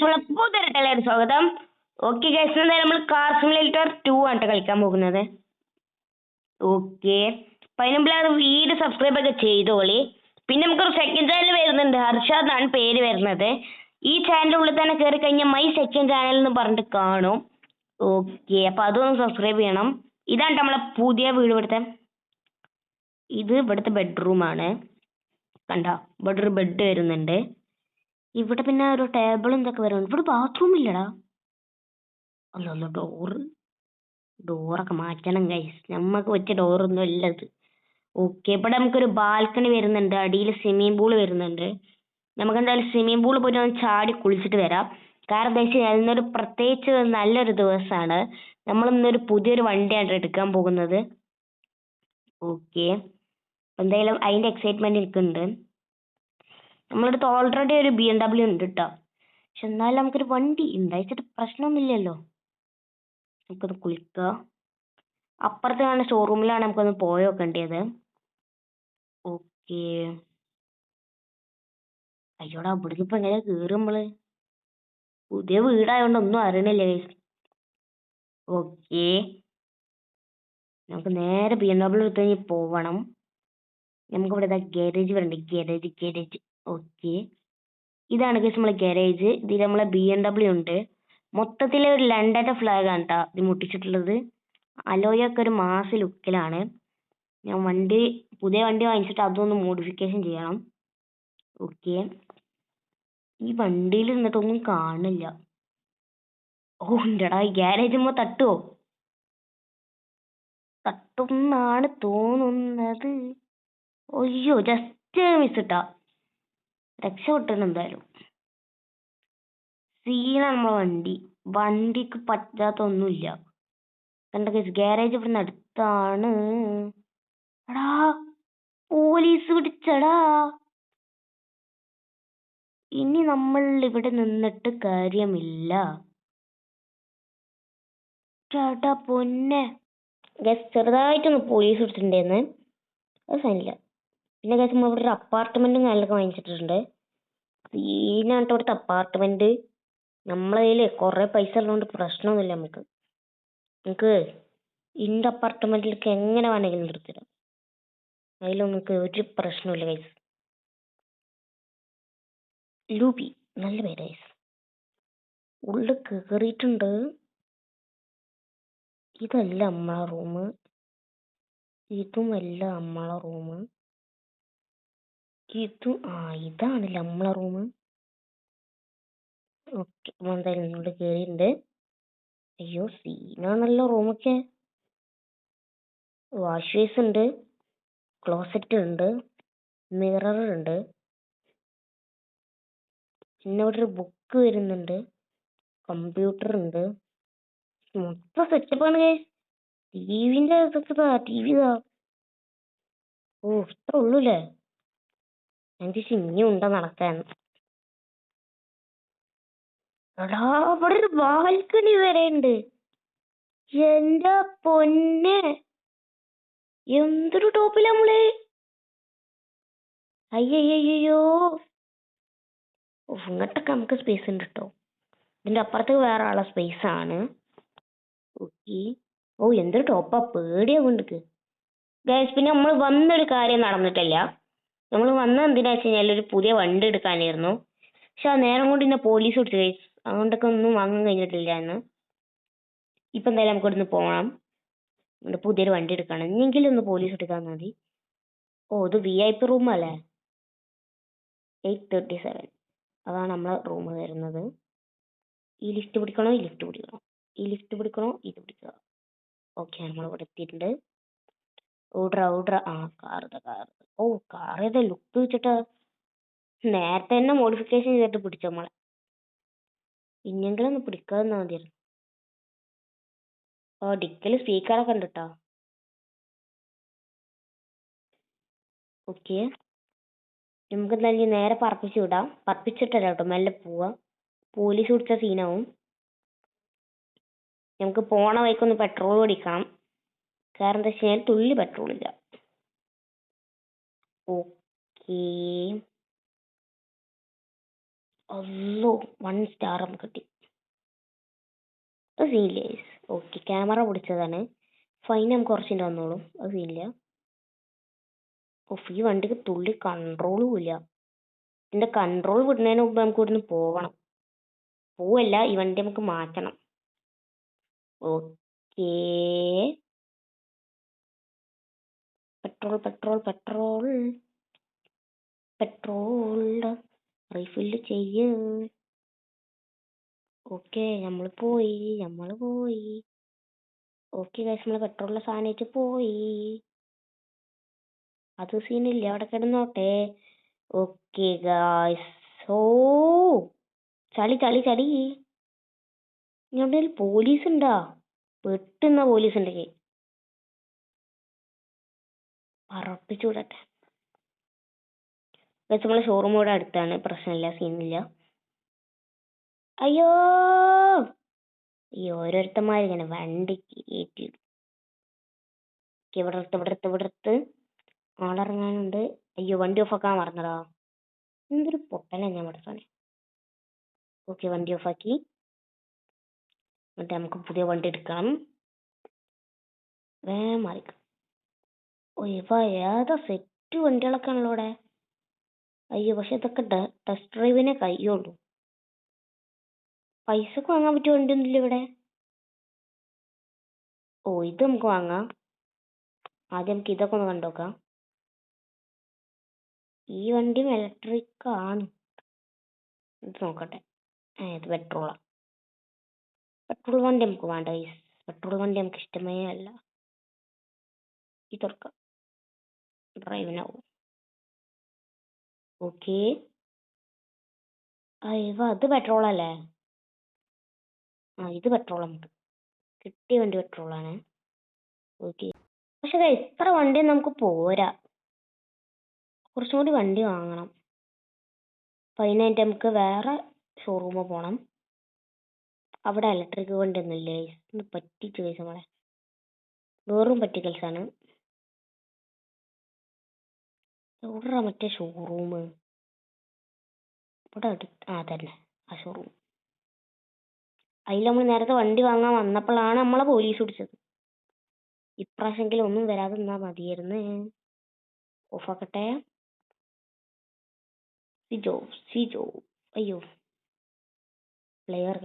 നമ്മളെ പുതിയൊരു ടെലർ സ്വാഗതം. ഓക്കെ ഗൈസ്, എന്തായാലും നമ്മൾ കാർ സിമുലേറ്റർ 2 ആണ് കളിക്കാൻ പോകുന്നത്. ഓക്കെ, അപ്പൊ അതിന് മുമ്പ് അത് വീഡിയോ സബ്സ്ക്രൈബ് ഒക്കെ ചെയ്തോളി. പിന്നെ നമുക്കൊരു സെക്കൻഡ് ചാനൽ വരുന്നുണ്ട്, ഹർഷാദ് എന്നാണ് പേര് വരുന്നത്. ഈ ചാനലിന്റെ ഉള്ളിൽ തന്നെ കയറി കഴിഞ്ഞാൽ മൈ സെക്കൻഡ് ചാനൽ എന്ന് പറഞ്ഞിട്ട് കാണും. ഓക്കെ, അപ്പൊ അതൊന്ന് സബ്സ്ക്രൈബ് ചെയ്യണം. ഇതാണ് നമ്മളെ പുതിയ വീട്. ഇവിടുത്തെ ബെഡ്റൂമാണ്. കണ്ട, ഇവിടെ ഒരു ബെഡ് വരുന്നുണ്ട്. ഇവിടെ പിന്നെ ഒരു ടേബിളും ഇതൊക്കെ വരുന്നുണ്ട്. ഇവിടെ ബാത്റൂം ഇല്ലടാ. അല്ല, ഡോറൊക്കെ മാറ്റണം ഗൈസ്. നമ്മക്ക് പറ്റിയ ഡോറൊന്നും അല്ല ഇത്. ഓക്കെ, ഇവിടെ നമുക്കൊരു ബാൽക്കണി വരുന്നുണ്ട്. അടിയിൽ സ്വിമ്മിംഗ് പൂൾ വരുന്നുണ്ട്. നമുക്ക് എന്തായാലും സ്വിമ്മിംഗ് പൂളിൽ പോയിട്ട് ഒന്ന് ചാടി കുളിച്ചിട്ട് വരാം. കാരണം എന്താ വെച്ചാൽ ഇന്നൊരു പ്രത്യേകിച്ച് നല്ലൊരു ദിവസമാണ്. നമ്മൾ ഇന്നൊരു പുതിയൊരു വണ്ടിയാണ് എടുക്കാൻ പോകുന്നത്. ഓക്കെ, എന്തായാലും അതിന്റെ എക്സൈറ്റ്മെന്റ് എനിക്കുണ്ട്. നമ്മളടുത്ത് ഓൾറെഡി ഒരു BMW ഉണ്ട് കേട്ടോ. പക്ഷെ എന്നാലും നമുക്കൊരു വണ്ടി ഉണ്ടായിട്ട് പ്രശ്നമൊന്നുമില്ലല്ലോ. നമുക്കൊന്ന് കുളിക്കുക. അപ്പുറത്താണ് ഷോറൂമിലാണ് നമുക്കൊന്ന് പോയി നോക്കേണ്ടത്. ഓക്കെ, അയ്യോടാ, ഇവിടേക്ക് ഇപ്പൊ എങ്ങനെ കേറും നമ്മള്? പുതിയ വീടായോണ്ട് ഒന്നും അറിയണില്ലേ. ഓക്കെ, നമുക്ക് നേരെ BMW എടുത്ത് കഴിഞ്ഞ് പോവണം. നമുക്ക് ഇവിടെ ഗാരേജ് വരുന്നുണ്ട്. ഗാരേജ്. ഓക്കെ, ഇതാണ് കേസ് നമ്മളെ ഗാരേജ്. ഇതിൽ നമ്മളെ BMW ഉണ്ട്. മൊത്തത്തില് ഒരു ലണ്ടന്റെ ഫ്ലാഗ് ആണ് കേട്ടോ ഇത് മുട്ടിച്ചിട്ടുള്ളത്. അലോയൊക്കെ ഒരു മാസ ലുക്കിലാണ്. ഞാൻ പുതിയ വണ്ടി വാങ്ങിച്ചിട്ട് അതൊന്ന് മോഡിഫിക്കേഷൻ ചെയ്യണം. ഓക്കെ, ഈ വണ്ടിയിൽ നിന്നിട്ടൊന്നും കാണില്ല. ഓ എന്റെടാ, ഈ ഗ്യാരേജുമ്പോ തട്ടുന്നാണ് തോന്നുന്നത്. അയ്യോ, ജസ്റ്റ് മിസ് ഇട്ടാ. രക്ഷപ്പെട്ടിട്ട് എന്തായാലും. സീനാണ് നമ്മളെ വണ്ടിക്ക് പറ്റാത്തൊന്നുമില്ല. കണ്ട കേസ്, ഗ്യാരേജ് ഇവിടുന്ന് അടുത്താണ്. എടാ, പോലീസ് പിടിച്ചടാ. ഇനി നമ്മൾ ഇവിടെ നിന്നിട്ട് കാര്യമില്ല. ചേട്ടാ പൊന്നെ, ഗസ് ചെറുതായിട്ടൊന്ന് പോലീസ് പിടിച്ചിട്ടുണ്ടായിരുന്നു. അത് സാരില്ല. പിന്നെ ഗസ് നമ്മൾ ഇവിടെ ഒരു അപ്പാർട്ട്മെന്റും കാര്യങ്ങളൊക്കെ വാങ്ങിച്ചിട്ടുണ്ട്. സീനായിട്ട് ഇവിടുത്തെ അപ്പാർട്ട്മെന്റ്. നമ്മളെ കയ്യില് കുറെ പൈസ ഉള്ളതുകൊണ്ട് പ്രശ്നമൊന്നുമില്ല. നമുക്ക് ഇന്റെ അപ്പാർട്ട്മെന്റിലേക്ക് എങ്ങനെ വേണമെങ്കിലും നിർത്തിടാം. അതിലൊന്നും നമുക്ക് ഒരു പ്രശ്നമില്ല ഗൈസ്. ലൂബി, നല്ല പേര് ഗൈസ്. ഉള്ളിൽ കേറിയിട്ടുണ്ട്. ഇതല്ല നമ്മളെ റൂം. ഇതുമല്ല നമ്മളെ റൂം. ഇതാണല്ലേ നമ്മളെ റൂം. ഓക്കെ, എന്തായാലും ഇങ്ങോട്ട് കേറിയിട്ടുണ്ട്. അയ്യോ, സീനാണല്ലോ റൂമൊക്കെ. വാഷ് ബേസ് ഉണ്ട്, ക്ലോസറ്റ് ഉണ്ട്, മിറർ ഉണ്ട്. പിന്നെ ഇവിടെ ഒരു ബുക്ക് വരുന്നുണ്ട്, കമ്പ്യൂട്ടർ ഉണ്ട്. മൊത്തം സെറ്റപ്പാണ് ഗൈസ്. ടിവിന്റെ ടി വി ഓ ഇത്ര ഉള്ളൂല്ലേ. എനിക്ക് ഇനിയും ഉണ്ടോ നടക്കാൻ. എടാ, അവിടെ ഒരു ബാൽക്കണി വരെ ഉണ്ട്. എന്റെ പൊന്നെ, എന്തൊരു ടോപ്പില നമ്മള്. അയ്യോ, ഇങ്ങോട്ടൊക്കെ നമുക്ക് സ്പേസ് ഉണ്ട് കേട്ടോ. ഇതിന്റെ അപ്പുറത്ത് വേറെ ആളെ സ്പേസ് ആണ്. ഓക്കെ, ഓ എന്തൊരു ടോപ്പാ, പേടിയാവുന്നുണ്ട് ഗൈസ്. പിന്നെ നമ്മൾ വന്നൊരു കാര്യം നടന്നിട്ടില്ല. നമ്മൾ വന്ന എന്തിനാ വെച്ച് കഴിഞ്ഞാൽ ഒരു പുതിയ വണ്ടി എടുക്കാനായിരുന്നു. പക്ഷെ ആ നേരം കൊണ്ട് ഇന്നെ പോലീസ് പിടിച്ചു ഗൈസ്. അതുകൊണ്ടൊക്കെ ഒന്നും വാങ്ങാൻ കഴിഞ്ഞിട്ടില്ല എന്ന്. ഇപ്പൊ എന്തായാലും നമുക്ക് ഇവിടുന്ന് പോകണം. പുതിയൊരു വണ്ടി എടുക്കണം. എന്നെങ്കിലും ഒന്ന് പോലീസ് എടുക്കാൻ മതി. ഓ, ഇത് VIP റൂം അല്ലേ. 837 അതാണ് നമ്മളെ റൂം വരുന്നത്. ഈ ലിഫ്റ്റ് പിടിക്കണോ, ഇത് പിടിക്കുക. ഓക്കെ, നമ്മൾ ഇവിടെ എത്തിയിട്ടുണ്ട്. ഓർഡർ ആ കാർ. ഓ, കാർ ഏതാ ലുക്ക് വെച്ചിട്ട് നേരത്തെ തന്നെ മോഡിഫിക്കേഷൻ ചെയ്തിട്ട് പിടിച്ചു നമ്മളെ. ഇനിയെങ്കിലും ഒന്ന് പിടിക്കാതെ മതിയായിരുന്നു. ഓ, ഡിക്കില് സ്പീക്കറൊക്കെ ഉണ്ട് കേട്ടോ. ഓക്കെ, നമുക്ക് എന്തായാലും നേരെ പറപ്പിച്ചിട്ടല്ല കേട്ടോ, മെല്ലെ പോവാ. പോലീസ് പിടിച്ച സീനാവും. നമുക്ക് പോണ വഴിക്കൊന്ന് പെട്രോൾ അടിക്കണം. കാരണം എന്താ വെച്ച് കഴിഞ്ഞാൽ തുള്ളി പെട്രോൾ ഇല്ല. ഓക്കെ, അല്ലോ 1 സ്റ്റാർ നമുക്ക് കിട്ടി. അത് സീനില്ല. ഓക്കെ, ക്യാമറ പിടിച്ചതാണ്. ഫൈൻ നമുക്ക് കുറച്ചിട്ട് വന്നോളും, അത് സീനില്ല. ഓഫ്, ഈ വണ്ടിക്ക് തുള്ളി കൺട്രോളും ഇല്ല. ഇതിന്റെ കൺട്രോൾ വിടുന്നതിന് മുമ്പ് നമുക്ക് ഇവിടുന്ന് പോവണം. പോവല്ല, ഈ വണ്ടി നമുക്ക് മാറ്റണം. Okay, petrol petrol petrol petrol refill ചെയ്യ്. ഓക്കെ, നമ്മൾ പോയി. ഓക്കെ ഗൈസ്, നമ്മൾ പെട്രോളിലെ സാധനമായിട്ട് പോയി. അത് സീനില്ല, അവിടെ കിടന്നോട്ടെ. ഓക്കെ ഗൈസ്, ഓ ചളി ചളി ചളി. ഇവിടെ പോലീസ് ഉണ്ടാ? പെട്ടുന്ന പോലീസ് ഉണ്ടെങ്കിൽ പറപ്പിച്ചു വിടട്ടെ. നമ്മളെ ഷോറൂം കൂടെ അടുത്താണ്, പ്രശ്നമില്ല, സീനില്ല. അയ്യോ, ഈ ഓരോരുത്തന്മാരിങ്ങനെ വണ്ടി കയറ്റി. ഇവിടെ ആളിറങ്ങാനുണ്ട്. അയ്യോ, വണ്ടി ഓഫ് ആക്കാൻ മറന്നടാ. എന്തൊരു പൊട്ടനാ ഞാൻ പഠിച്ചാണ്. ഓക്കെ, വണ്ടി ഓഫാക്കി. എന്നിട്ട് നമുക്ക് പുതിയ വണ്ടി എടുക്കണം. മാറിക്കാം. ഓ, ഏതാ സെറ്റ് വണ്ടികളൊക്കെ ആണല്ലോ ഇവിടെ. അയ്യോ, പക്ഷെ ഇതൊക്കെ ടെസ്റ്റ് ഡ്രൈവിനെ കഴിയുള്ളൂ. പൈസക്ക് വാങ്ങാൻ പറ്റിയ വണ്ടിയൊന്നുമില്ല ഇവിടെ. ഓ, ഇത് നമുക്ക് വാങ്ങാം. ആദ്യം നമുക്ക് ഇതൊക്കെ ഒന്ന് കണ്ടോക്കാം. ഈ വണ്ടിയും ഇലക്ട്രിക് ആണ്. ഇത് നോക്കട്ടെ. ഇത് പെട്രോളാണ്. പെട്രോൾ വണ്ടി നമുക്ക് വേണ്ട. പെട്രോൾ വണ്ടി നമുക്ക് ഇഷ്ടമേ അല്ല. ഈ തുറക്കാം, ഡ്രൈവിനാവും. ഓക്കെ, അത് പെട്രോളല്ലേ? ഇത് പെട്രോൾ. നമുക്ക് കിട്ടിയ വണ്ടി പെട്രോളാണ്. ഓക്കെ, പക്ഷെ ഇത്ര വണ്ടി നമുക്ക് പോരാ. കുറച്ചും കൂടി വണ്ടി വാങ്ങണം. അതിനായിട്ട് നമുക്ക് വേറെ ഷോറൂമിൽ പോകണം. അവിടെ ഇലക്ട്രിക് വണ്ടി ഒന്നും ഇല്ലേ? ഒന്ന് പറ്റിച്ചു പൈസ നമ്മളെ. വെറും പറ്റിക്കൽസാണ്. എവിടാ മറ്റേ ഷോറൂം? ഇവിടെ തന്നെ ആ ഷോറൂം. അതിൽ നമ്മൾ നേരത്തെ വണ്ടി വാങ്ങാൻ വന്നപ്പോഴാണ് നമ്മളെ പോലീസ് പിടിച്ചത്. ഇപ്രാവശ്യമെങ്കിലും ഒന്നും വരാതെ നിന്നാ മതിയായിരുന്നു. ഓഫാക്കട്ടെ. സിജോ. അയ്യോ, പ്ലെയർ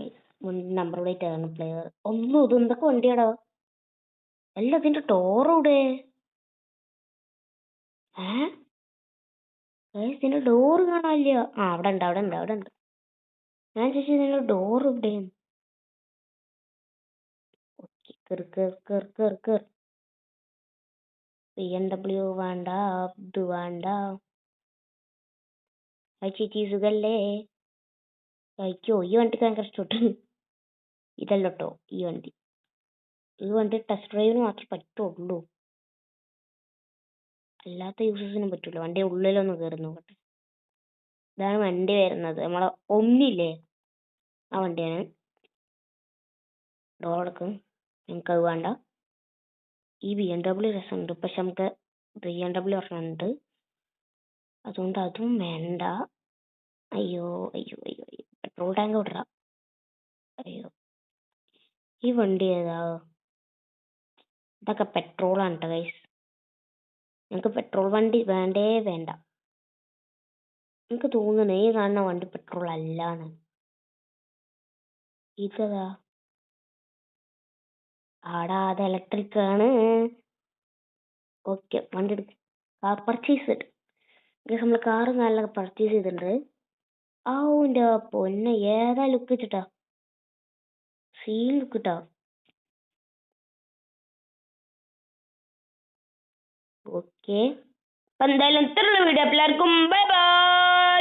നമ്പർ പ്ലേറ്റ് ആണ് പ്ലെയർ. ഒന്നും ഇത് എന്തൊക്കെ വണ്ടിയാടാ? അല്ല, ഇതിന്റെ ഡോറൂടെ? ഇതിന്റെ ഡോറ് കാണാനില്ല. അവിടെ ഉണ്ട്. ഞാൻ ചോദിച്ചു, ഇതിന്റെ ഡോർ ഇവിടെ. BMW വേണ്ട, ഇത് വേണ്ട. ചേച്ചി സുഖല്ലേ? കഴിക്കോ? ഈ വണ്ടിക്ക് ഭയങ്കര ഇഷ്ടപ്പെട്ടു. ഇതല്ലോ ഈ വണ്ടി ടെസ്റ്റ് ഡ്രൈവിന് മാത്രമേ പറ്റുള്ളൂ. അല്ലാത്ത യൂസസിനും പറ്റൂല. വണ്ടി ഉള്ളിലൊന്ന് കയറി നോക്കട്ടെ. ഇതാണ് വണ്ടി വരുന്നത്, നമ്മളെ ഒന്നില്ലേ ആ വണ്ടിയാണ്. ഡോർ എടുക്കും, നമുക്കത് വേണ്ട. ഈ BMW രസമുണ്ട്, പക്ഷെ നമുക്ക് BMW ഒരെണ്ണമുണ്ട്, അതുകൊണ്ട് അതും വേണ്ട. അയ്യോ, പെട്രോൾ ടാങ്ക് വിടറാ. അയ്യോ, ഈ വണ്ടി ഏതാ? ഇതൊക്കെ പെട്രോളാണ് കേട്ടോ ഗൈസ്. ഞങ്ങൾക്ക് പെട്രോൾ വണ്ടി വേണ്ട. എനിക്ക് തോന്നുന്നു ഈ കാണുന്ന വണ്ടി പെട്രോൾ അല്ലാന്ന്. ഇതേതാ? അത് ഇലക്ട്രിക് ആണ്. ഓക്കെ, വണ്ടി എടുക്കും. Car purchase. നമ്മൾ കാറ് നല്ല പർച്ചേസ് ചെയ്തിട്ടുണ്ട്. ന്റെ പൊന്നെ, ഏതാ ലുക്ക് വെച്ചിട്ടാ? സീൻ ലുക്ക് ഇട്ടാ. ഓക്കെ, എന്തായാലും ഇത്രയുള്ള വീഡിയോ എല്ലാവർക്കും ബൈ ബൈ.